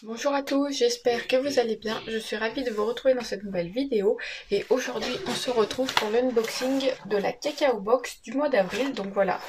Bonjour à tous, j'espère que vous allez bien. Je suis ravie de vous retrouver dans cette nouvelle vidéo. Et aujourd'hui, on se retrouve pour l'unboxing de la Cacao Box du mois d'avril. Donc voilà,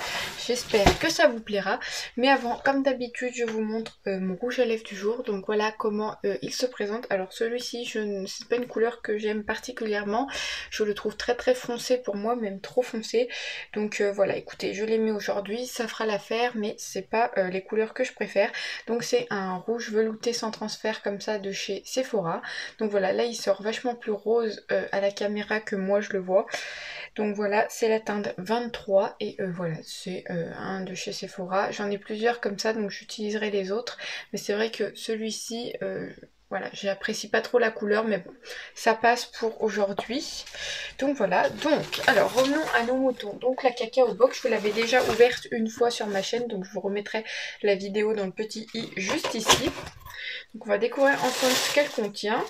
j'espère que ça vous plaira. Mais avant, comme d'habitude, je vous montre mon rouge à lèvres du jour. Donc voilà comment il se présente. Alors celui-ci, c'est pas une couleur que j'aime particulièrement. Je le trouve très très foncé pour moi, même trop foncé. Donc voilà, écoutez, je l'ai mis aujourd'hui. Ça fera l'affaire, mais c'est pas les couleurs que je préfère. Donc c'est un rouge velouté sans transfert comme ça de chez Sephora. Donc voilà, là il sort vachement plus rose à la caméra que moi je le vois. Donc voilà, c'est la teinte 23 et voilà, c'est un de chez Sephora. J'en ai plusieurs comme ça, donc j'utiliserai les autres. Mais c'est vrai que celui-ci, voilà, j'apprécie pas trop la couleur, mais bon, ça passe pour aujourd'hui. Donc voilà, alors revenons à nos moutons. Donc la Cacao Box, je vous l'avais déjà ouverte une fois sur ma chaîne, donc je vous remettrai la vidéo dans le petit i juste ici. Donc on va découvrir ensemble ce qu'elle contient.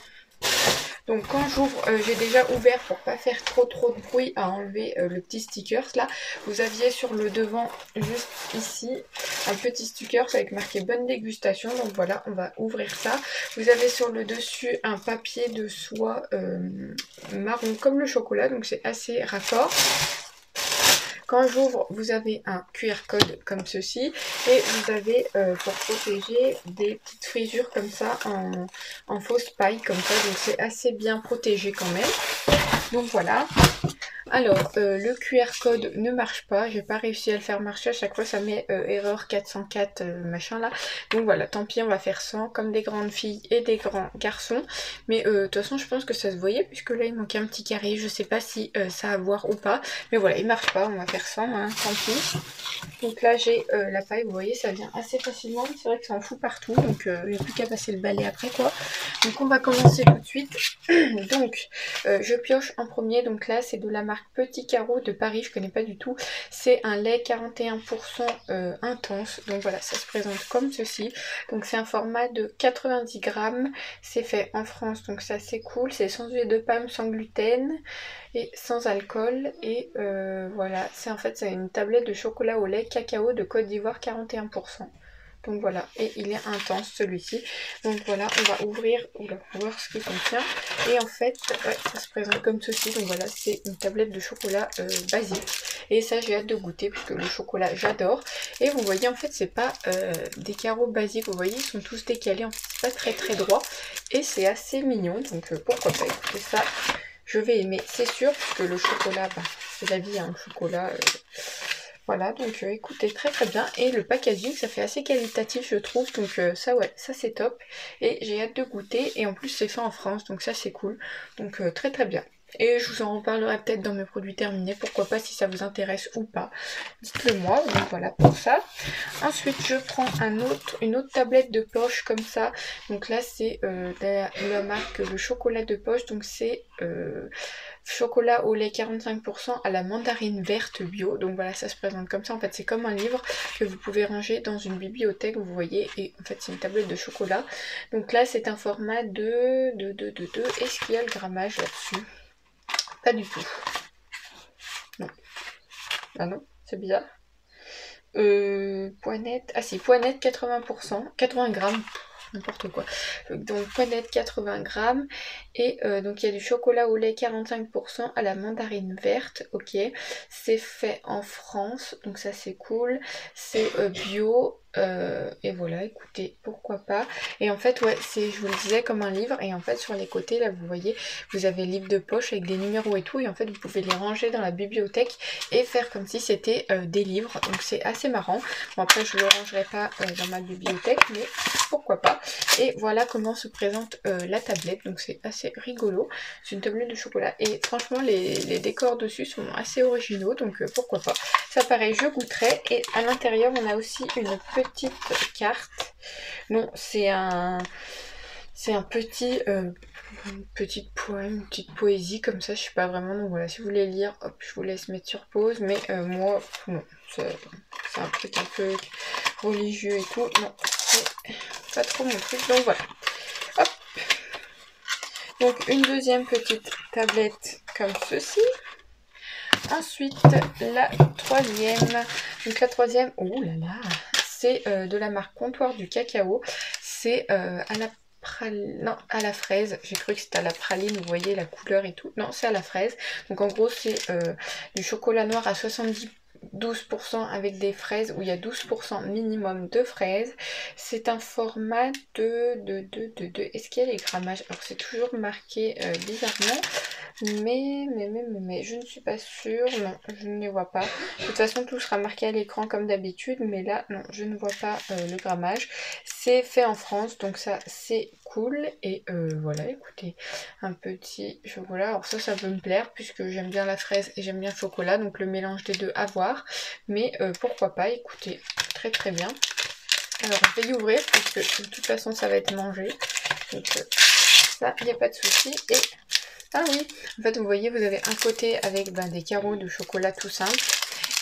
Donc quand j'ouvre, j'ai déjà ouvert pour pas faire trop de bruit à enlever le petit sticker là. Vous aviez sur le devant, juste ici, un petit sticker avec marqué bonne dégustation. Donc voilà, on va ouvrir ça. Vous avez sur le dessus un papier de soie marron comme le chocolat, donc c'est assez raccord. Quand j'ouvre, vous avez un QR code comme ceci et vous avez pour protéger des petites frisures comme ça en fausse paille comme ça, donc c'est assez bien protégé quand même. Donc voilà. Alors, le QR code ne marche pas, j'ai pas réussi à le faire marcher, à chaque fois ça met erreur 404 machin là. Donc voilà, tant pis, on va faire 100 comme des grandes filles et des grands garçons. Mais de toute façon, je pense que ça se voyait puisque là il manquait un petit carré, je sais pas si ça a à voir ou pas. Mais voilà, il marche pas, on va faire 100, hein, tant pis. Donc là j'ai la paille, vous voyez, ça vient assez facilement, c'est vrai que ça en fout partout, donc il n'y a plus qu'à passer le balai après quoi. Donc on va commencer tout de suite. Donc je pioche en premier, donc là c'est de la marque Petit Carreau de Paris, je connais pas du tout. C'est un lait 41% intense, donc voilà, ça se présente comme ceci. Donc c'est un format de 90 grammes, c'est fait en France, donc ça c'est cool, c'est sans huile de palme, sans gluten et sans alcool. Et voilà, c'est une tablette de chocolat au lait cacao de Côte d'Ivoire 41%. Donc voilà, et il est intense celui-ci. Donc voilà, on va ouvrir, pour voir ce qu'il contient. Et en fait, ouais, ça se présente comme ceci. Donc voilà, c'est une tablette de chocolat basique. Et ça, j'ai hâte de goûter, puisque le chocolat, j'adore. Et vous voyez, en fait, c'est pas des carreaux basiques. Vous voyez, ils sont tous décalés. En fait, c'est pas très droit. Et c'est assez mignon. Donc pourquoi pas, écoutez ça. Je vais aimer, c'est sûr, puisque le chocolat, bah, c'est la vie, hein, le chocolat... Voilà, donc écoutez, très bien. Et le packaging, ça fait assez qualitatif, je trouve. Donc ça, ouais, ça c'est top. Et j'ai hâte de goûter. Et en plus, c'est fait en France, donc ça c'est cool. Donc très bien. Et je vous en reparlerai peut-être dans mes produits terminés. Pourquoi pas, si ça vous intéresse ou pas. Dites-le moi. Donc voilà pour ça. Ensuite, je prends une autre tablette de poche comme ça. Donc là, c'est la marque Le Chocolat de Poche. Donc c'est... chocolat au lait 45% à la mandarine verte bio. Donc voilà, ça se présente comme ça. En fait, c'est comme un livre que vous pouvez ranger dans une bibliothèque, vous voyez. Et en fait, c'est une tablette de chocolat. Donc là, c'est un format de... Est-ce qu'il y a le grammage là-dessus? Pas du tout. Non. Ah non, c'est bizarre. Poinette... Ah si, poinette 80%. 80 grammes. N'importe quoi. Donc poinette 80 grammes. Et donc il y a du chocolat au lait 45% à la mandarine verte. Ok. C'est fait en France. Donc ça c'est cool. C'est bio. Et voilà, écoutez, pourquoi pas. Et en fait, ouais, c'est, je vous le disais, comme un livre. Et en fait, sur les côtés, là, vous voyez, vous avez le livre de poche avec des numéros et tout. Et en fait, vous pouvez les ranger dans la bibliothèque et faire comme si c'était des livres. Donc c'est assez marrant. Bon, après, je ne le rangerai pas dans ma bibliothèque, mais pourquoi pas. Et voilà comment se présente la tablette. Donc c'est assez rigolo. C'est une tablette de chocolat. Et franchement, les décors dessus sont assez originaux. Donc pourquoi pas. Ça pareil, je goûterai. Et à l'intérieur, on a aussi une petite carte. Non, c'est un petit une petite poème, une petite poésie comme ça, je sais pas vraiment. Donc voilà, si vous voulez lire, hop, je vous laisse mettre sur pause. Mais moi, non, c'est un truc un peu religieux et tout. Non, c'est pas trop mon truc. Donc voilà. Hop. Donc une deuxième petite tablette comme ceci. Ensuite, la troisième. Donc la troisième, oh là là, c'est de la marque Comptoir du Cacao. c'est non, à la fraise. J'ai cru que c'était à la praline, vous voyez la couleur et tout. Non, c'est à la fraise. Donc en gros, c'est du chocolat noir à 12% avec des fraises, où il y a 12% minimum de fraises. C'est un format de... Est-ce qu'il y a les grammages? Alors c'est toujours marqué bizarrement. Mais je ne suis pas sûre, non, je ne les vois pas. De toute façon, tout sera marqué à l'écran comme d'habitude, mais là, non, je ne vois pas le grammage. C'est fait en France, donc ça, c'est cool. Et voilà, écoutez, un petit chocolat. Alors ça peut me plaire, puisque j'aime bien la fraise et j'aime bien le chocolat, donc le mélange des deux à voir. Mais pourquoi pas, écoutez, très très bien. Alors, je vais y ouvrir, puisque de toute façon, ça va être mangé. Donc ça, il n'y a pas de souci. Et ah oui, en fait vous voyez, vous avez un côté avec des carreaux de chocolat tout simple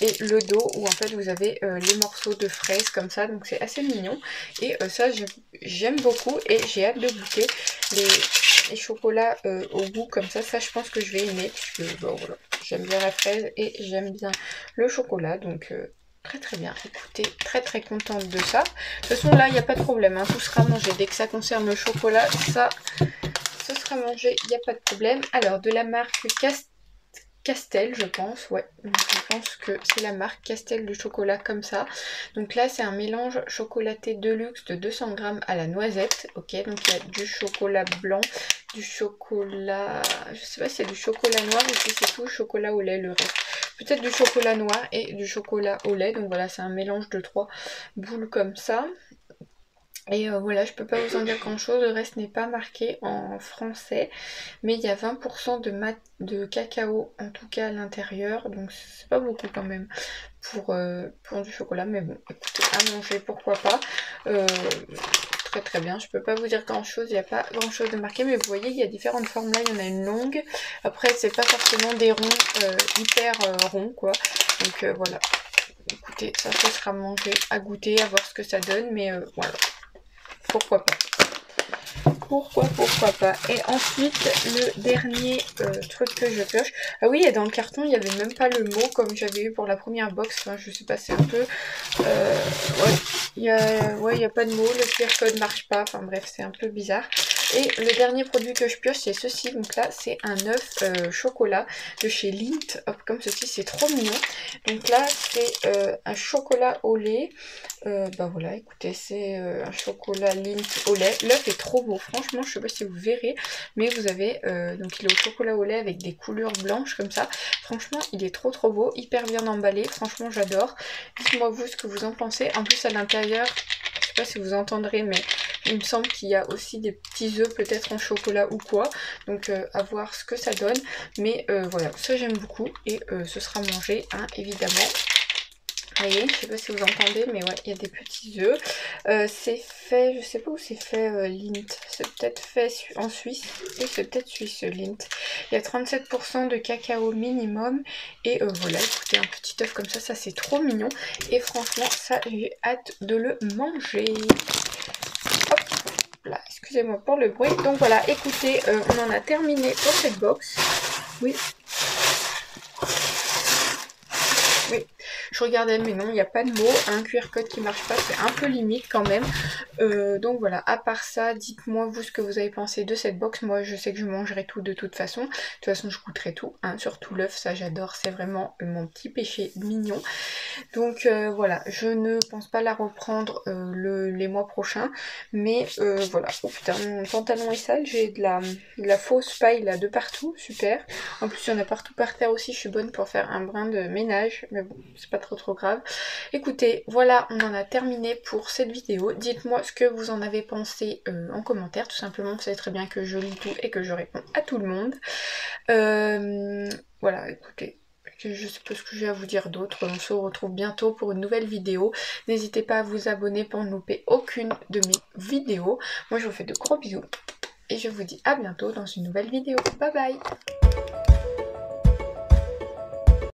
et le dos où en fait vous avez les morceaux de fraises comme ça, donc c'est assez mignon. Et ça j'aime beaucoup et j'ai hâte de goûter les chocolats au goût comme ça. Ça je pense que je vais aimer puisque bon, voilà, j'aime bien la fraise et j'aime bien le chocolat, donc très très bien. Écoutez, très très contente de ça. De toute façon là il n'y a pas de problème, hein, tout sera mangé. Dès que ça concerne le chocolat, ça... ce sera mangé, il n'y a pas de problème. Alors, de la marque Castel, je pense. Ouais, je pense que c'est la marque Castel de chocolat comme ça. Donc là, c'est un mélange chocolaté de luxe de 200 grammes à la noisette. Ok, donc il y a du chocolat blanc, du chocolat... je sais pas si c'est du chocolat noir ou si c'est tout chocolat au lait, le reste. Peut-être du chocolat noir et du chocolat au lait. Donc voilà, c'est un mélange de 3 boules comme ça. Et voilà, je peux pas vous en dire grand chose, le reste n'est pas marqué en français, mais il y a 20% de cacao en tout cas à l'intérieur, donc c'est pas beaucoup quand même pour du chocolat, mais bon, écoutez, à manger, pourquoi pas. Très très bien, je peux pas vous dire grand chose, il n'y a pas grand chose de marqué, mais vous voyez, il y a différentes formes là, il y en a une longue, après c'est pas forcément des ronds hyper ronds quoi, donc voilà. Écoutez, ça sera mangé, à goûter, à voir ce que ça donne, mais voilà. Pourquoi pas. Pourquoi pas. Et ensuite, le dernier truc que je pioche. Ah oui, et dans le carton, il n'y avait même pas le mot comme j'avais eu pour la première box. Enfin, je sais pas, c'est un peu... ouais, il n'y a pas de mot. Le QR code marche pas. Enfin bref, c'est un peu bizarre. Et le dernier produit que je pioche, c'est ceci. Donc là, c'est un œuf chocolat de chez Lindt. Hop, comme ceci, c'est trop mignon. Donc là, c'est un chocolat au lait. Bah voilà, écoutez, c'est un chocolat Lindt au lait. L'œuf est trop beau, franchement, je sais pas si vous verrez, mais vous avez, donc il est au chocolat au lait avec des couleurs blanches comme ça. Franchement, il est trop beau, hyper bien emballé, franchement j'adore. Dites-moi vous ce que vous en pensez. En plus à l'intérieur, je sais pas si vous entendrez, mais il me semble qu'il y a aussi des petits œufs peut-être en chocolat ou quoi. Donc à voir ce que ça donne. Mais voilà, ça j'aime beaucoup et ce sera mangé, hein, évidemment. Vous voyez, je sais pas si vous entendez, mais ouais, il y a des petits œufs. C'est fait, je sais pas où c'est fait Lindt. C'est peut-être fait en Suisse. Oui, c'est peut-être suisse Lindt. Il y a 37% de cacao minimum. Et voilà, écoutez, un petit œuf comme ça c'est trop mignon. Et franchement, ça, j'ai hâte de le manger. Hop là, excusez-moi pour le bruit. Donc voilà, écoutez, on en a terminé pour cette box. Oui. Oui, je regardais, mais non, il n'y a pas de mots. Un QR code qui marche pas, c'est un peu limite quand même. Donc voilà, à part ça, dites-moi vous ce que vous avez pensé de cette box. Moi, je sais que je mangerai tout de toute façon. De toute façon, je goûterai tout, hein, surtout l'œuf, ça j'adore. C'est vraiment mon petit péché mignon. Donc voilà, je ne pense pas la reprendre les mois prochains. Mais voilà. Oh putain, mon pantalon est sale. J'ai de la fausse paille là de partout. Super. En plus, il y en a partout par terre aussi. Je suis bonne pour faire un brin de ménage. Mais bon, c'est pas trop grave. Écoutez, voilà, on en a terminé pour cette vidéo. Dites-moi ce que vous en avez pensé en commentaire. Tout simplement, vous savez très bien que je lis tout et que je réponds à tout le monde. Voilà, écoutez. Je sais pas ce que j'ai à vous dire d'autre. On se retrouve bientôt pour une nouvelle vidéo. N'hésitez pas à vous abonner pour ne louper aucune de mes vidéos. Moi, je vous fais de gros bisous. Et je vous dis à bientôt dans une nouvelle vidéo. Bye bye!